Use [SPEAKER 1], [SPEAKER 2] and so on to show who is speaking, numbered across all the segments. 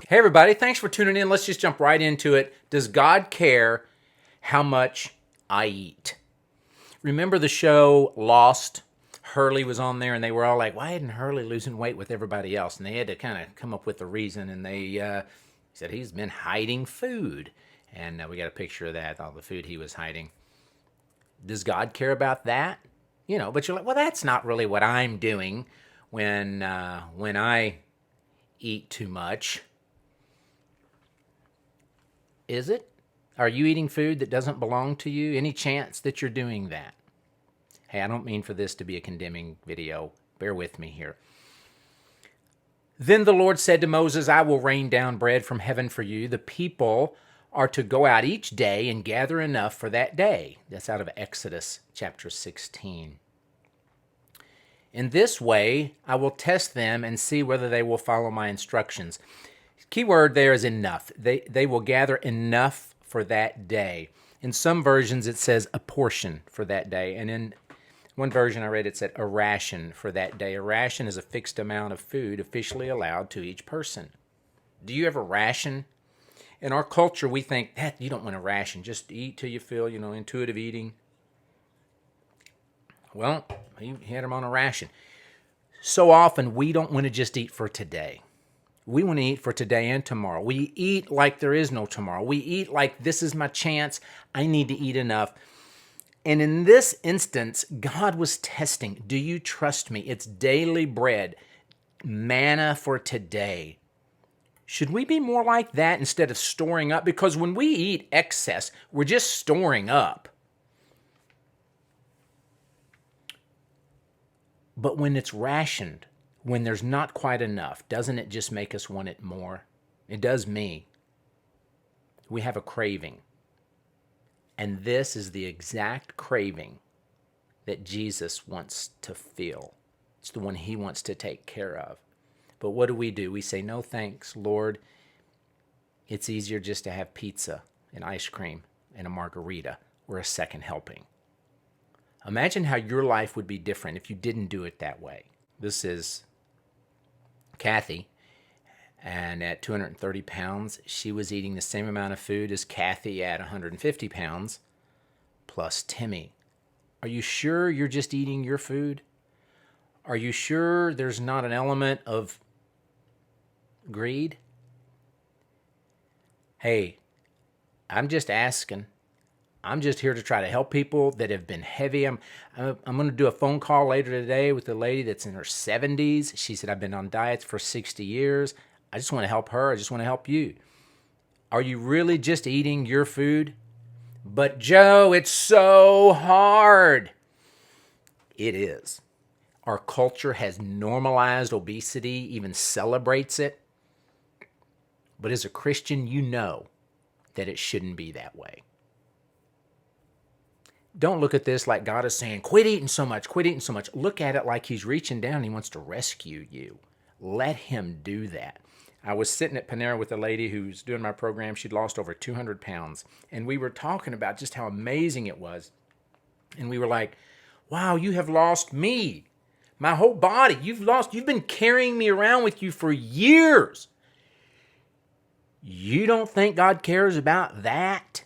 [SPEAKER 1] Hey, everybody, thanks for tuning in. Let's just jump right into it. Does God care how much I eat? Remember the show Lost? Hurley was on there, and they were all like, why isn't Hurley losing weight with everybody else? And they had to kind of come up with a reason, and they said he's been hiding food. And we got a picture of that, all the food he was hiding. Does God care about that? But you're like, well, that's not really what I'm doing when I eat too much. Is it? Are you eating food that doesn't belong to you? Any chance that you're doing that? Hey, I don't mean for this to be a condemning video. Bear with me here. Then the Lord said to Moses, I will rain down bread from heaven for you. The people are to go out each day and gather enough for that day. That's out of Exodus chapter 16. In this way, I will test them and see whether they will follow my instructions. Key word there is enough. They will gather enough for that day. In some versions, it says a portion for that day. And in one version I read, it said a ration for that day. A ration is a fixed amount of food officially allowed to each person. Do you ever ration? In our culture, we think that you don't want to ration. Just eat till you feel, intuitive eating. Well, he had them on a ration. So often, we don't want to just eat for today. We want to eat for today and tomorrow. We eat like there is no tomorrow. We eat like this is my chance. I need to eat enough. And in this instance, God was testing. Do you trust me? It's daily bread, manna for today. Should we be more like that instead of storing up? Because when we eat excess, we're just storing up. But when it's rationed, when there's not quite enough, doesn't it just make us want it more? It does me. We have a craving. And this is the exact craving that Jesus wants to feel. It's the one he wants to take care of. But what do? We say, no thanks, Lord. It's easier just to have pizza and ice cream and a margarita or a second helping. Imagine how your life would be different if you didn't do it that way. This is Kathy, and at 230 pounds, she was eating the same amount of food as Kathy at 150 pounds, plus Timmy. Are you sure you're just eating your food? Are you sure there's not an element of greed? Hey, I'm just asking. I'm just here to try to help people that have been heavy. I'm going to do a phone call later today with a lady that's in her 70s. She said, I've been on diets for 60 years. I just want to help her. I just want to help you. Are you really just eating your food? But Joe, it's so hard. It is. Our culture has normalized obesity, even celebrates it. But as a Christian, you know that it shouldn't be that way. Don't look at this like God is saying, quit eating so much, quit eating so much. Look at it like he's reaching down and he wants to rescue you. Let him do that. I was sitting at Panera with a lady who's doing my program. She'd lost over 200 pounds. And we were talking about just how amazing it was. And we were like, wow, you have lost me. My whole body. You've been carrying me around with you for years. You don't think God cares about that?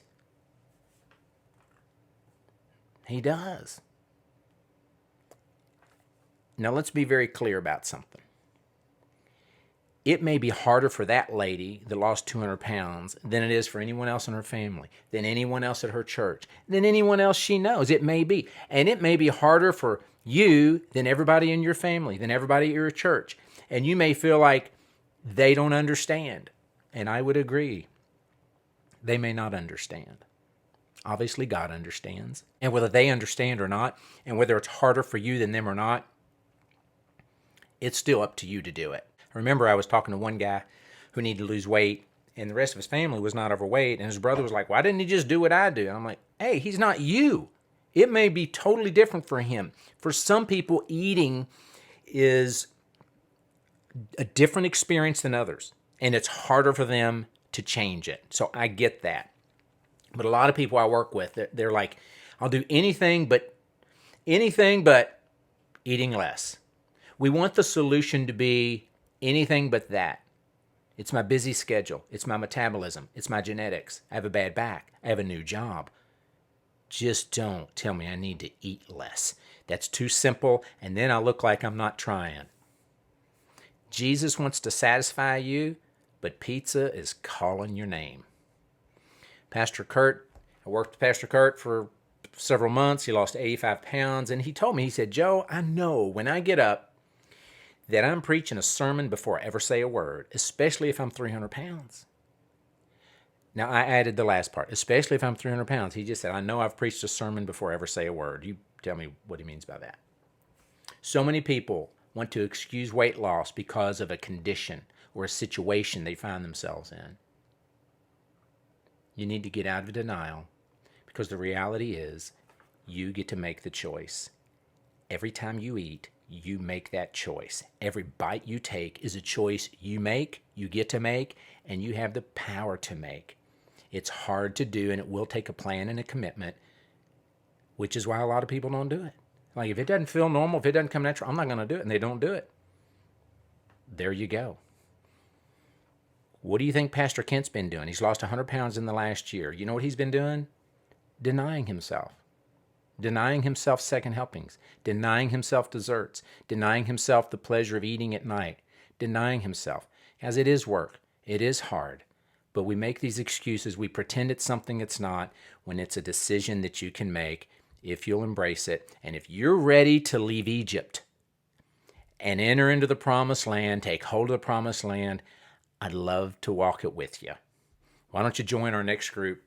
[SPEAKER 1] He does. Now let's be very clear about something. It may be harder for that lady that lost 200 pounds than it is for anyone else in her family, than anyone else at her church, than anyone else she knows. It may be. And it may be harder for you than everybody in your family, than everybody at your church. And you may feel like they don't understand. And I would agree. They may not understand. Obviously, God understands. And whether they understand or not, and whether it's harder for you than them or not, it's still up to you to do it. Remember, I was talking to one guy who needed to lose weight, and the rest of his family was not overweight, and his brother was like, why didn't he just do what I do? And I'm like, hey, he's not you. It may be totally different for him. For some people, eating is a different experience than others, and it's harder for them to change it. So I get that. But a lot of people I work with, they're like, I'll do anything but eating less. We want the solution to be anything but that. It's my busy schedule. It's my metabolism. It's my genetics. I have a bad back. I have a new job. Just don't tell me I need to eat less. That's too simple, and then I look like I'm not trying. Jesus wants to satisfy you, but pizza is calling your name. Pastor Kurt, I worked with Pastor Kurt for several months. He lost 85 pounds, and he told me, he said, Joe, I know when I get up that I'm preaching a sermon before I ever say a word, especially if I'm 300 pounds. Now, I added the last part, especially if I'm 300 pounds. He just said, I know I've preached a sermon before I ever say a word. You tell me what he means by that. So many people want to excuse weight loss because of a condition or a situation they find themselves in. You need to get out of denial, because the reality is you get to make the choice. Every time you eat, you make that choice. Every bite you take is a choice you make, you get to make, and you have the power to make. It's hard to do, and it will take a plan and a commitment, which is why a lot of people don't do it. Like, if it doesn't feel normal, if it doesn't come natural, I'm not going to do it, and they don't do it. There you go. What do you think Pastor Kent's been doing? He's lost 100 pounds in the last year. You know what he's been doing? Denying himself. Denying himself second helpings. Denying himself desserts. Denying himself the pleasure of eating at night. Denying himself. As it is work. It is hard. But we make these excuses. We pretend it's something it's not, when it's a decision that you can make if you'll embrace it. And if you're ready to leave Egypt and enter into the promised land, take hold of the promised land, I'd love to walk it with you. Why don't you join our next group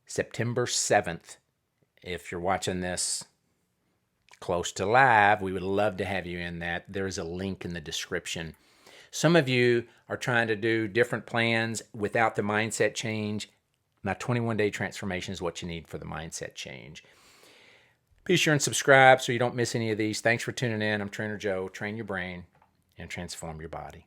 [SPEAKER 1] September 7th? If you're watching this close to live, we would love to have you in that. There is a link in the description. Some of you are trying to do different plans without the mindset change. My 21-day transformation is what you need for the mindset change. Be sure and subscribe so you don't miss any of these. Thanks for tuning in. I'm Trainer Joe. Train your brain and transform your body.